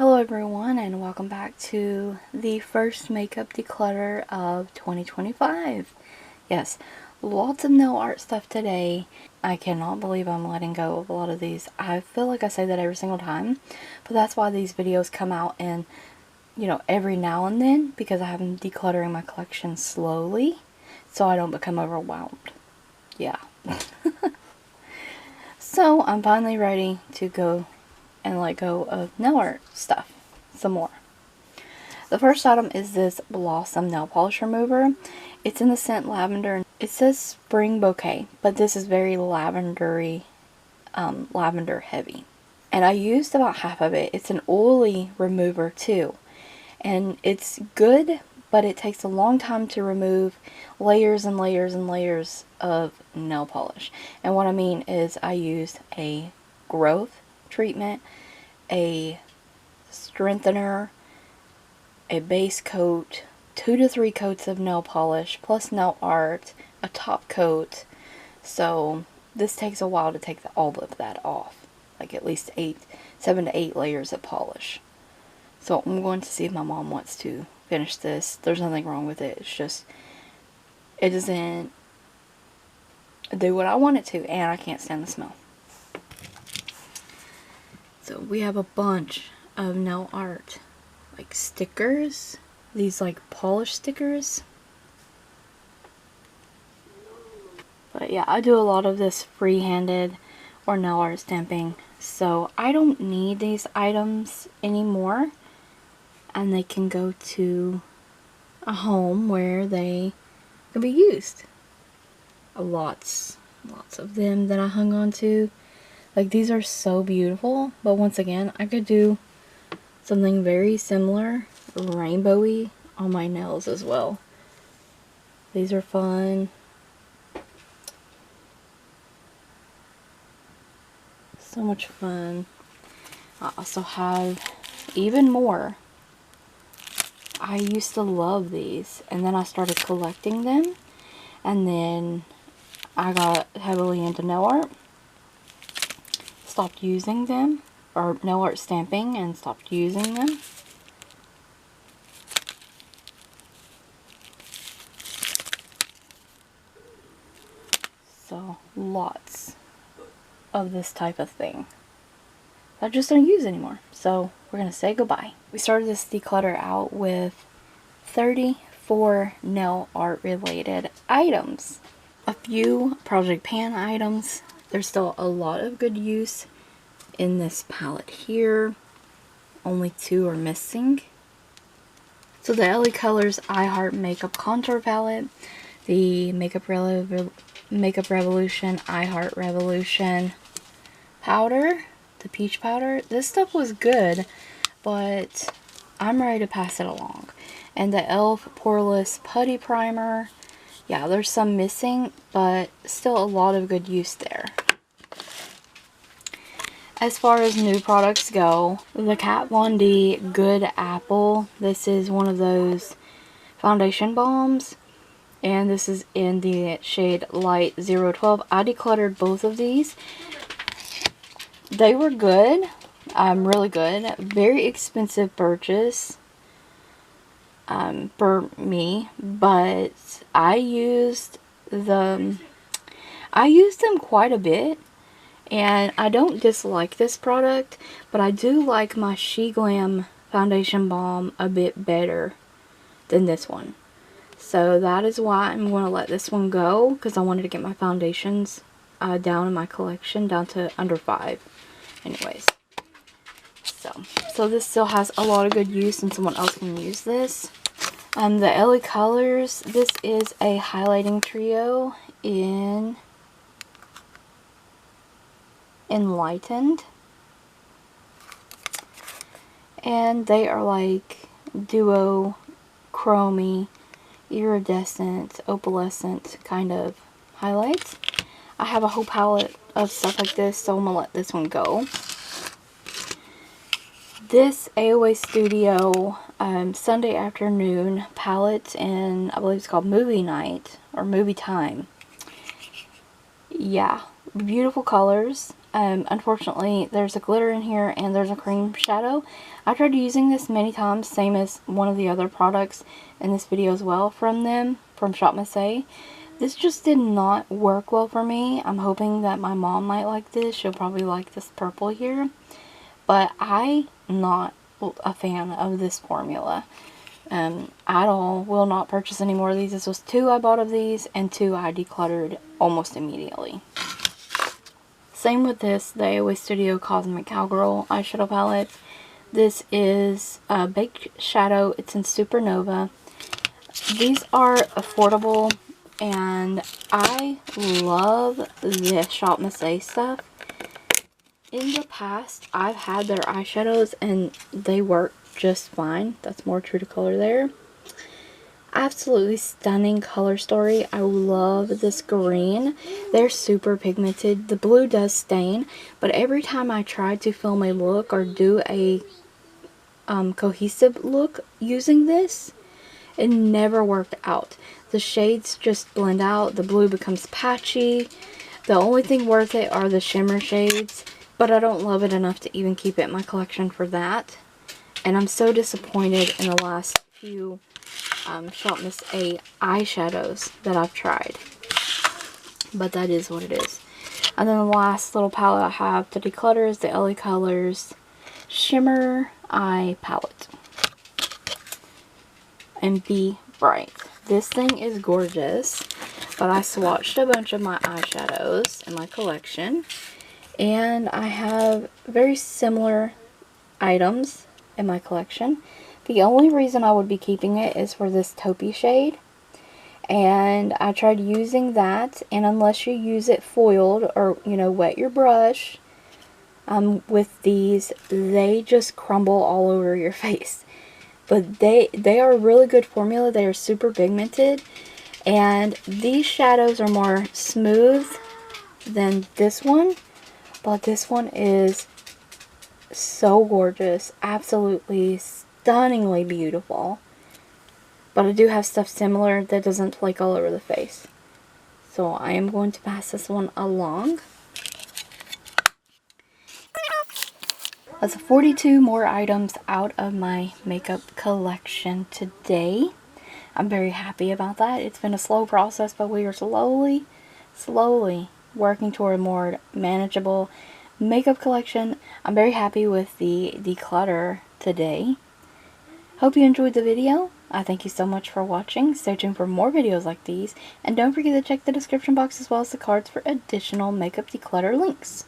Hello everyone, and welcome back to the first makeup declutter of 2025. Yes, lots of nail art stuff today. I cannot believe I'm letting go of a lot of these. I feel like I say that every single time, but that's why these videos come out in, every now and then, because I am decluttering my collection slowly so I don't become overwhelmed. Yeah. So I'm finally ready to go and let go of nail art stuff some more. The first item is this Blossom nail polish remover. It's in the scent lavender. It says spring bouquet, but this is very lavendery, lavender heavy. And I used about half of it. It's an oily remover too, and it's good, but it takes a long time to remove layers and layers and layers of nail polish. And what I mean is I used a growth treatment, a strengthener, a base coat, 2 to 3 coats of nail polish, plus nail art, a top coat. So this takes a while to take all of that off. Like at least 7 to 8 layers of polish. So I'm going to see if my mom wants to finish this. There's nothing wrong with it. It's just, it doesn't do what I want it to, and I can't stand the smell. So we have a bunch of nail art, like stickers, these like polish stickers. But yeah, I do a lot of this free-handed or nail art stamping, so I don't need these items anymore, and they can go to a home where they can be used. Lots of them that I hung on to. Like, these are so beautiful, but once again, I could do something very similar, rainbowy, on my nails as well. These are fun. So much fun. I also have even more. I used to love these, and then I started collecting them, and then I got heavily into nail art. Stopped using them, or nail art stamping, and stopped using them. So lots of this type of thing I just don't use anymore. So we're gonna say goodbye. We started this declutter out with 34 nail art related items. A few project pan items. There's still a lot of good use in this palette here. Only 2 are missing. So the LA Colors I Heart Makeup Contour Palette, the Makeup Revolution I Heart Revolution powder, the peach powder. This stuff was good, but I'm ready to pass it along. And the e.l.f. Poreless Putty Primer. Yeah, there's some missing, but still a lot of good use there. As far as new products go, the Kat Von D Good Apple. This is one of those foundation balms, and this is in the shade Light 012. I decluttered both of these. They were good. Really good. Very expensive purchase for me, but I used them quite a bit, and I don't dislike this product, but I do like my She Glam foundation balm a bit better than this one. So that is why I'm going to let this one go, because I wanted to get my foundations down in my collection down to under 5. Anyways, so this still has a lot of good use, and someone else can use this. The LA Colors, this is a highlighting trio in Enlightened, and they are like duo chromey, iridescent, opalescent kind of highlights. I have a whole palette of stuff like this, so I'm gonna let this one go. This AOA Studio Sunday Afternoon palette, and I believe it's called Movie Night or Movie Time. Yeah, beautiful colors. Unfortunately, there's a glitter in here and there's a cream shadow. I tried using this many times, same as one of the other products in this video as well from them, from Shop Miss A. This just did not work well for me. I'm hoping that my mom might like this. She'll probably like this purple here. But I'm not a fan of this formula at all. Will not purchase any more of these. This was 2 I bought of these, and 2 I decluttered almost immediately. Same with this, the AOA Studio Cosmic Cowgirl eyeshadow palette. This is a Baked Shadow. It's in Supernova. These are affordable, and I love this Shop Miss A stuff. In the past, I've had their eyeshadows, and they work just fine. That's more true to color there. Absolutely stunning color story. I love this green. They're super pigmented. The blue does stain, but every time I try to film a look or do a cohesive look using this, it never worked out. The shades just blend out. The blue becomes patchy. The only thing worth it are the shimmer shades, but I don't love it enough to even keep it in my collection for that. And I'm so disappointed in the last few Shop Miss A eyeshadows that I've tried. But that is what it is. And then the last little palette I have to declutter is the LA Colors Shimmer Eye Palette. And Be Bright. This thing is gorgeous. But I swatched a bunch of my eyeshadows in my collection. And I have very similar items in my collection. The only reason I would be keeping it is for this taupey shade. And I tried using that, and unless you use it foiled or, you know, wet your brush with these, they just crumble all over your face. But they are a really good formula. They are super pigmented. And these shadows are more smooth than this one. But this one is so gorgeous. Absolutely stunningly beautiful. But I do have stuff similar that doesn't flake all over the face. So I am going to pass this one along. That's 42 more items out of my makeup collection today. I'm very happy about that. It's been a slow process, but we are slowly working toward a more manageable makeup collection. I'm very happy with the declutter today. Hope you enjoyed the video. I thank you so much for watching. Stay tuned for more videos like these. And don't forget to check the description box as well as the cards for additional makeup declutter links.